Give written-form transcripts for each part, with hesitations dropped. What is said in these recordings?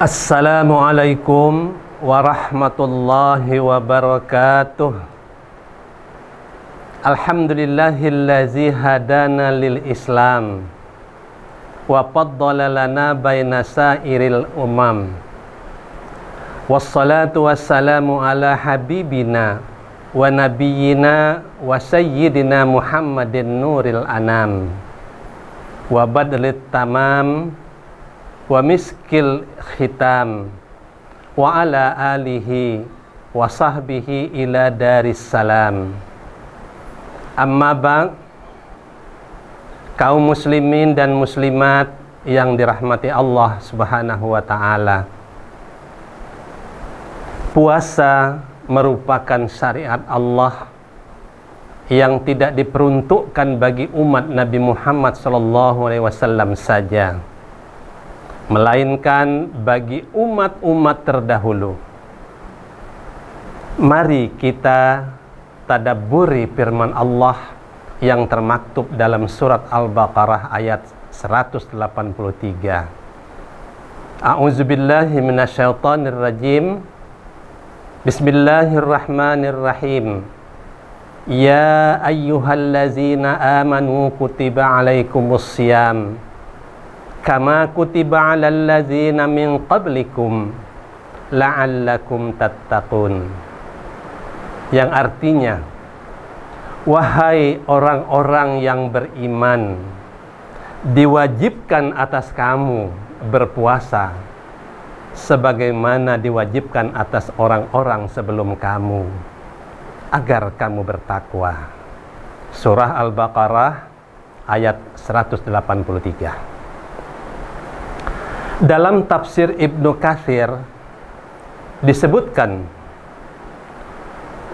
Assalamualaikum warahmatullahi wabarakatuh. Alhamdulillahillazi hadana lil Islam wa faddala lana baina sairil umam. Wassalatu wassalamu ala habibina wa nabiyyina wa sayyidina Muhammadin nuril anam wa badlit tamam wa miskil khitam wa ala alihi wa sahbihi ila daris salam. Amma ba'd, kaum muslimin dan muslimat yang dirahmati Allah Subhanahu wa ta'ala, puasa merupakan syariat Allah yang tidak diperuntukkan bagi umat Nabi Muhammad SAW saja, melainkan bagi umat-umat terdahulu. Mari kita tadabburi firman Allah yang termaktub dalam surat Al-Baqarah ayat 183. A'udzubillahi minasyaitonir rajim. Bismillahirrahmanirrahim. Ya ayyuhallazina amanu kutiba alaikumussyam kama kutiba alal ladzina min qablikum la'allakum tattaqun. Yang artinya, wahai orang-orang yang beriman, diwajibkan atas kamu berpuasa sebagaimana diwajibkan atas orang-orang sebelum kamu, agar kamu bertakwa. Surah Al-Baqarah ayat 183. Dalam tafsir Ibnu Katsir disebutkan,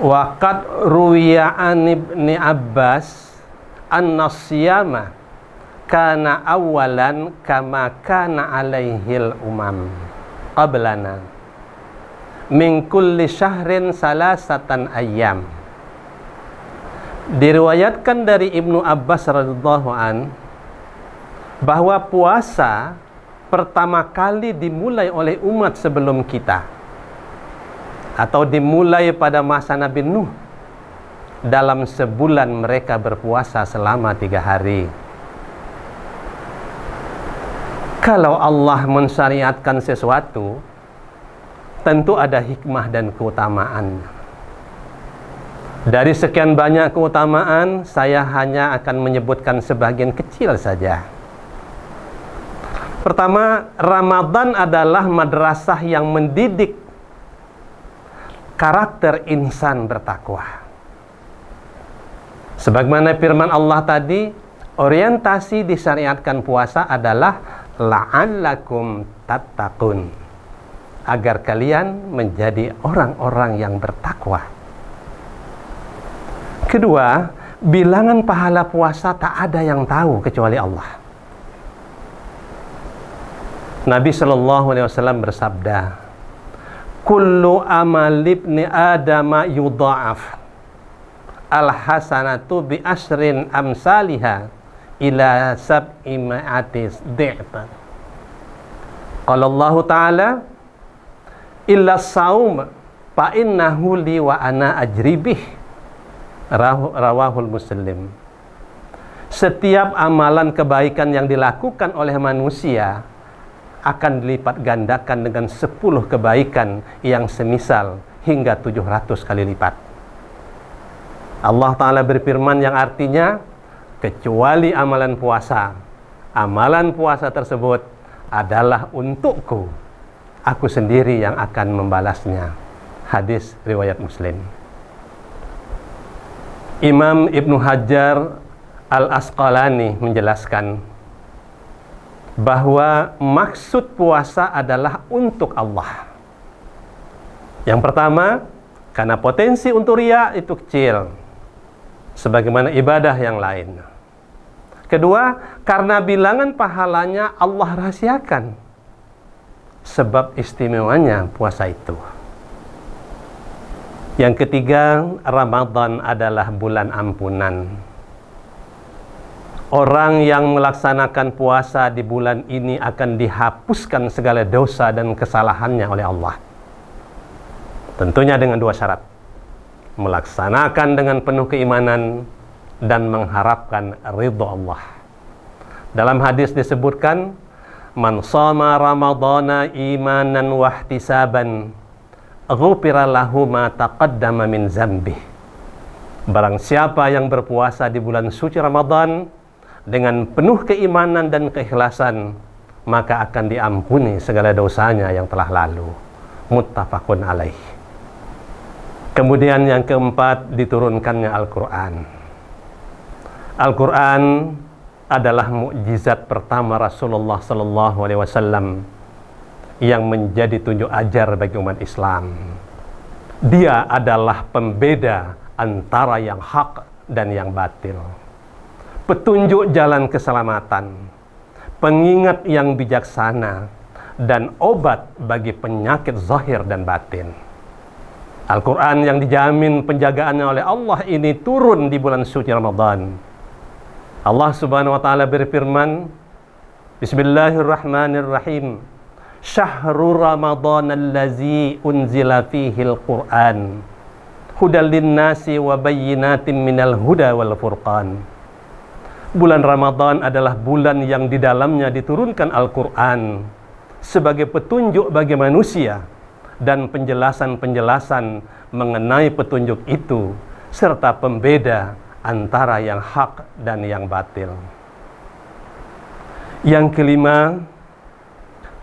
waqad ruwiya an Ibni Abbas an-nasyama kana awalan kama kana alaihil umam qablana min kulli syahrin salasatan ayyam. Diriwayatkan dari Ibnu Abbas radhiyallahu an bahwa puasa pertama kali dimulai oleh umat sebelum kita, atau dimulai pada masa Nabi Nuh. Dalam sebulan mereka berpuasa selama 3 hari. Kalau Allah mensyariatkan sesuatu, tentu ada hikmah dan keutamaan. Dari sekian banyak keutamaan, saya hanya akan menyebutkan sebagian kecil saja. Pertama, Ramadan adalah madrasah yang mendidik karakter insan bertakwa. Sebagaimana firman Allah tadi, orientasi disyariatkan puasa adalah la'allakum tattaqun, agar kalian menjadi orang-orang yang bertakwa. Kedua, bilangan pahala puasa tak ada yang tahu kecuali Allah. Nabi SAW bersabda, kullu amal ibni adama yudha'af al-hasanatu bi asyrin amsalihah ila sab'i ma'atis di'ta. Qala Allah Ta'ala, illa saum fa innahu li wa ana ajribih. Rawahul Muslim. Setiap amalan kebaikan yang dilakukan oleh manusia akan dilipat gandakan dengan 10 kebaikan yang semisal hingga 700 kali lipat. Allah Ta'ala berfirman yang artinya, kecuali amalan puasa tersebut adalah untukku, aku sendiri yang akan membalasnya. Hadis riwayat Muslim. Imam Ibnu Hajar Al-Asqalani menjelaskan bahwa maksud puasa adalah untuk Allah. Yang pertama, karena potensi untuk riya itu kecil, sebagaimana ibadah yang lain. Kedua, karena bilangan pahalanya Allah rahasiakan, sebab istimewanya puasa itu. Yang ketiga, Ramadan adalah bulan ampunan. Orang yang melaksanakan puasa di bulan ini akan dihapuskan segala dosa dan kesalahannya oleh Allah. Tentunya dengan 2 syarat. Melaksanakan dengan penuh keimanan dan mengharapkan ridha Allah. Dalam hadis disebutkan, man shoma ramadhana imanan wahtisaban ghufira lahu ma taqaddama min dzambih. Barang siapa yang berpuasa di bulan suci Ramadan dengan penuh keimanan dan keikhlasan, maka akan diampuni segala dosanya yang telah lalu. Muttafaqun alaih. Kemudian yang keempat, diturunkannya Al-Quran. Al-Quran adalah mukjizat pertama Rasulullah SAW yang menjadi tunjuk ajar bagi umat Islam. Dia adalah pembeda antara yang hak dan yang batil, petunjuk jalan keselamatan, pengingat yang bijaksana, dan obat bagi penyakit zahir dan batin. Al-Quran yang dijamin penjagaannya oleh Allah ini turun di bulan suci Ramadan. Allah Subhanahu wa taala berfirman, Bismillahirrahmanirrahim. Syahrul Ramadan allazi unzila fihil Qur'an hudal linnasi wa bayyinatin minal huda wal furqan. Bulan Ramadan adalah bulan yang di dalamnya diturunkan Al-Quran sebagai petunjuk bagi manusia dan penjelasan-penjelasan mengenai petunjuk itu serta pembeda antara yang hak dan yang batil. Yang kelima,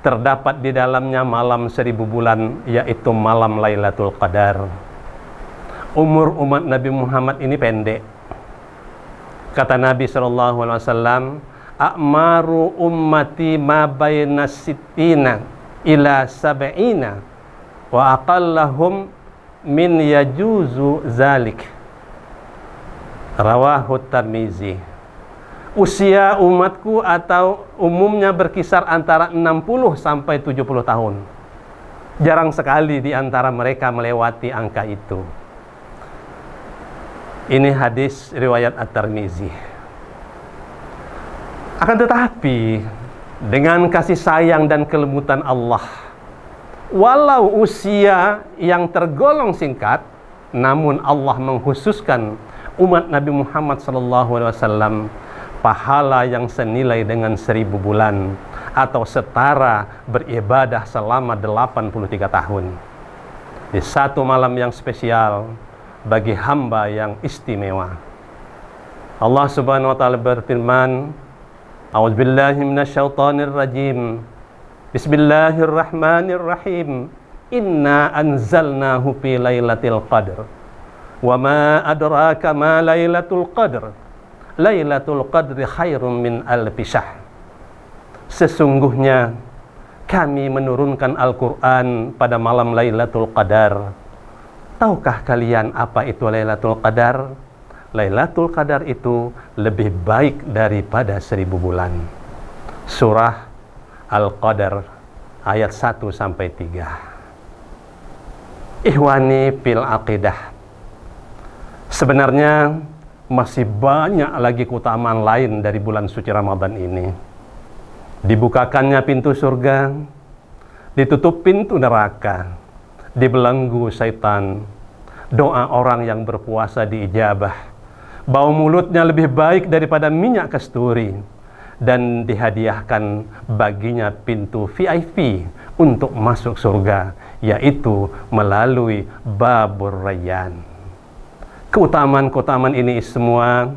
terdapat di dalamnya malam 1000 bulan, yaitu malam Lailatul Qadar. Umur umat Nabi Muhammad ini pendek. Kata Nabi SAW, a'maru ummati ma baina sittina ila sab'ina wa aqallahum min yajuzu zalik. Rawahu Tirmizi. Usia umatku atau umumnya berkisar antara 60 sampai 70 tahun. Jarang sekali di antara mereka melewati angka itu. Ini hadis riwayat At-Tirmizi. Akan tetapi, dengan kasih sayang dan kelembutan Allah, walau usia yang tergolong singkat, namun Allah mengkhususkan umat Nabi Muhammad SAW pahala yang senilai dengan 1000 bulan atau setara beribadah selama 83 tahun di satu malam yang spesial bagi hamba yang istimewa. Allah Subhanahu wa taala berfirman, A'udzubillahi minasyaitonir rajim. Bismillahirrahmanirrahim. Inna anzalnahu fi lailatul qadr. Wa ma adraka ma lailatul qadr. Lailatul qadri khairum min alfi syahr. Sesungguhnya kami menurunkan Al-Quran pada malam Lailatul Qadar. Tahukah kalian apa itu Lailatul Qadar? Lailatul Qadar itu lebih baik daripada 1000 bulan. Surah Al-Qadar ayat 1-3. Ihwani fil aqidah. Sebenarnya masih banyak lagi keutamaan lain dari bulan suci Ramadan ini. Dibukakannya pintu surga, ditutup pintu neraka, dibelenggu syaitan, doa orang yang berpuasa diijabah, bau mulutnya lebih baik daripada minyak kasturi, dan dihadiahkan baginya pintu VIP untuk masuk surga, yaitu melalui Babur Rayyan. Keutamaan-keutamaan ini semua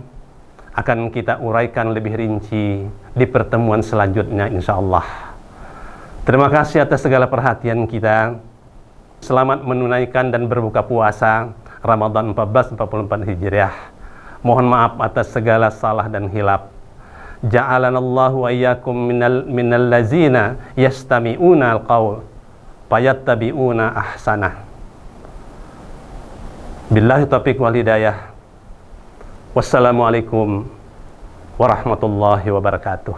akan kita uraikan lebih rinci di pertemuan selanjutnya insyaallah. Terima kasih atas segala perhatian kita. Selamat menunaikan dan berbuka puasa Ramadan 1444 Hijriah. Mohon maaf atas segala salah dan hilaf. Ja'alanallahu wa iyyakum minal ladzina yastami'una al-qaul fayattabi'una ahsanah. Billahi taufiq wal hidayah. Wassalamualaikum warahmatullahi wabarakatuh.